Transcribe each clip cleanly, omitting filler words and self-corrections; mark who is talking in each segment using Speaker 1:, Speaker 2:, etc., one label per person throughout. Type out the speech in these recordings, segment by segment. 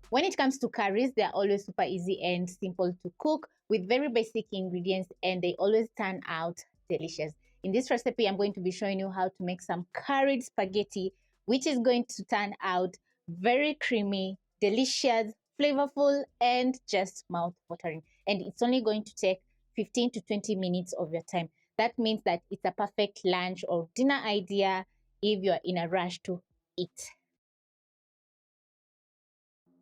Speaker 1: When it comes to curries, they're always super easy and simple to cook with very basic ingredients, and they always turn out delicious. In this recipe, I'm going to be showing you how to make some curried spaghetti, which is going to turn out very creamy, delicious, flavorful, and just mouth-watering. And it's only going to take 15 to 20 minutes of your time. That means that it's a perfect lunch or dinner idea if you're in a rush to eat.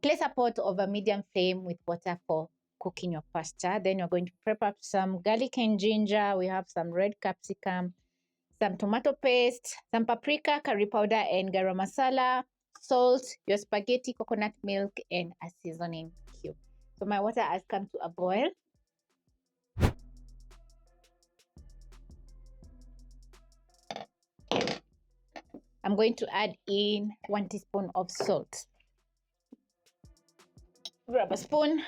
Speaker 1: Place a pot over medium flame with water for cooking your pasta. Then you're going to prep up some garlic and ginger. We have some red capsicum, some tomato paste, some paprika, curry powder, and garam masala, salt, your spaghetti, coconut milk, and a seasoning cube. So my water has come to a boil. I'm going to add in 1 teaspoon of salt. Grab a spoon.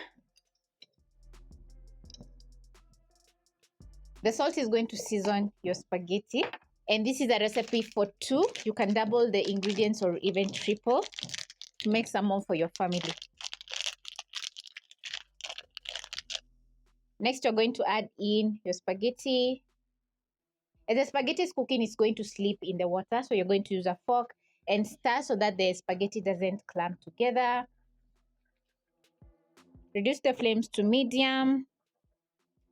Speaker 1: The salt is going to season your spaghetti. And this is a recipe for 2. You can double the ingredients or even triple to make some more for your family. Next, you're going to add in your spaghetti. As the spaghetti is cooking, it's going to slip in the water. So you're going to use a fork and stir so that the spaghetti doesn't clump together. Reduce the flames to medium.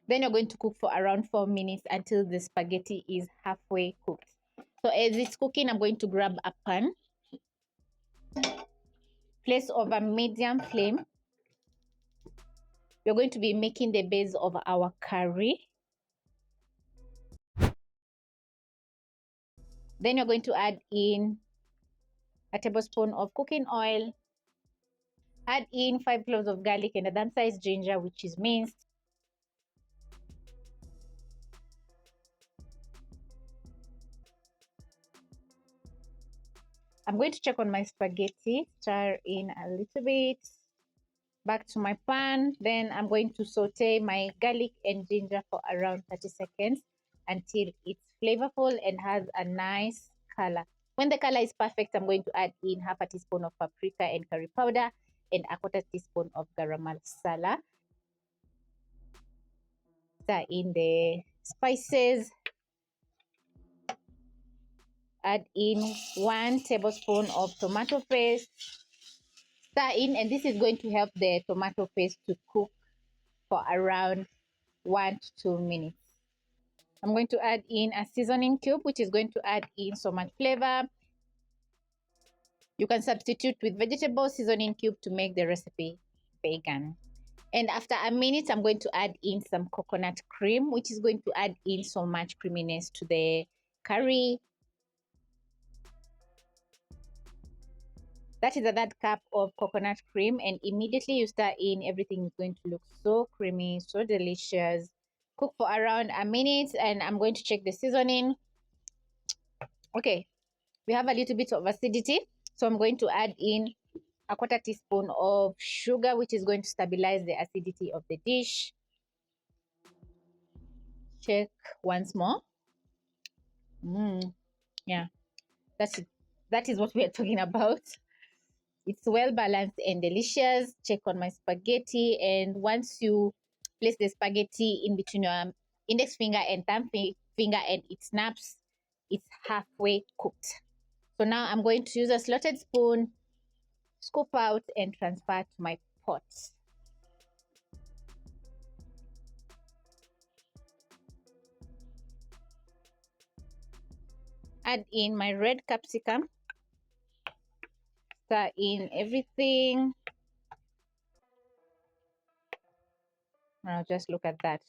Speaker 1: Then you're going to cook for around 4 minutes until the spaghetti is halfway cooked. So as it's cooking, I'm going to grab a pan. Place over medium flame. We're going to be making the base of our curry. Then you're going to add in a tablespoon of cooking oil. Add in 5 cloves of garlic and a thumb-sized ginger, which is minced. I'm going to check on my spaghetti, stir in a little bit. Back to my pan. Then I'm going to saute my garlic and ginger for around 30 seconds until it's flavorful and has a nice color. When the color is perfect, I'm going to add in half a teaspoon of paprika and curry powder and a 1/4 teaspoon of garam masala. Stir in the spices. Add in 1 tablespoon of tomato paste. Stir in, and this is going to help the tomato paste to cook for around 1 to 2 minutes. I'm going to add in a seasoning cube, which is going to add in so much flavor. You can substitute with vegetable seasoning cube to make the recipe vegan. And after a minute, I'm going to add in some coconut cream, which is going to add in so much creaminess to the curry. That is a third cup of coconut cream, and immediately you stir in, everything is going to look so creamy, so delicious. Cook for around a minute, and I'm going to check the seasoning. Okay, we have a little bit of acidity, so I'm going to add in a 1/4 teaspoon of sugar, which is going to stabilize the acidity of the dish. Check once more. Yeah, that is what we are talking about. It's well balanced and delicious. Check on my spaghetti, and once you place the spaghetti in between your index finger and thumb finger and it snaps, it's halfway cooked. So now I'm going to use a slotted spoon, scoop out and transfer to my pot. Add in my red capsicum. Stir in everything. Now just look at that.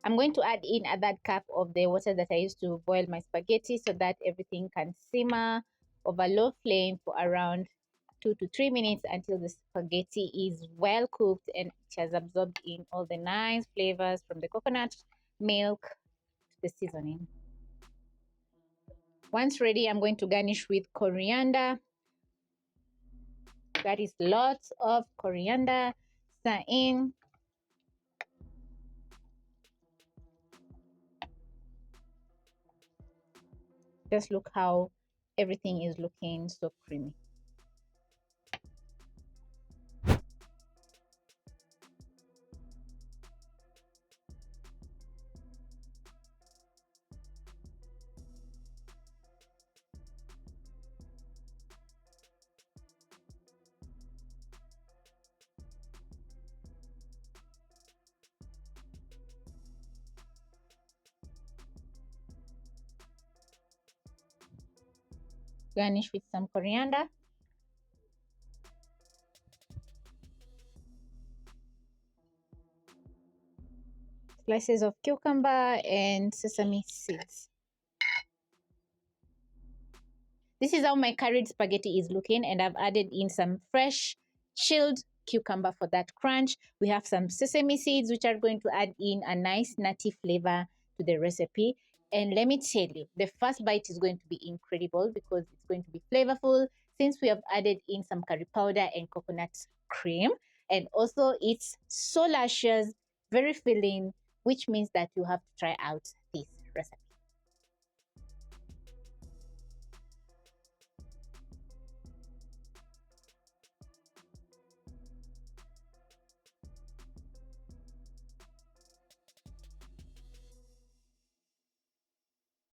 Speaker 1: I'm going to add in a third cup of the water that I used to boil my spaghetti so that everything can simmer over low flame for around 2 to 3 minutes until the spaghetti is well cooked and it has absorbed in all the nice flavors from the coconut milk to the seasoning. Once ready, I'm going to garnish with coriander. That is lots of coriander. Stir in. Just look how everything is looking so creamy. Garnish with some coriander. Slices of cucumber and sesame seeds. This is how my curried spaghetti is looking, and I've added in some fresh chilled cucumber for that crunch. We have some sesame seeds, which are going to add in a nice nutty flavor to the recipe. And let me tell you, the first bite is going to be incredible because it's going to be flavorful since we have added in some curry powder and coconut cream. And also it's so luscious, very filling, which means that you have to try out this recipe.